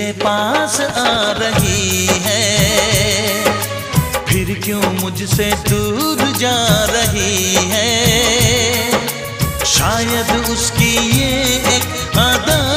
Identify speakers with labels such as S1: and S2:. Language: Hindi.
S1: मेरे पास आ रही है, फिर क्यों मुझसे दूर जा रही है। शायद उसकी ये एक आदत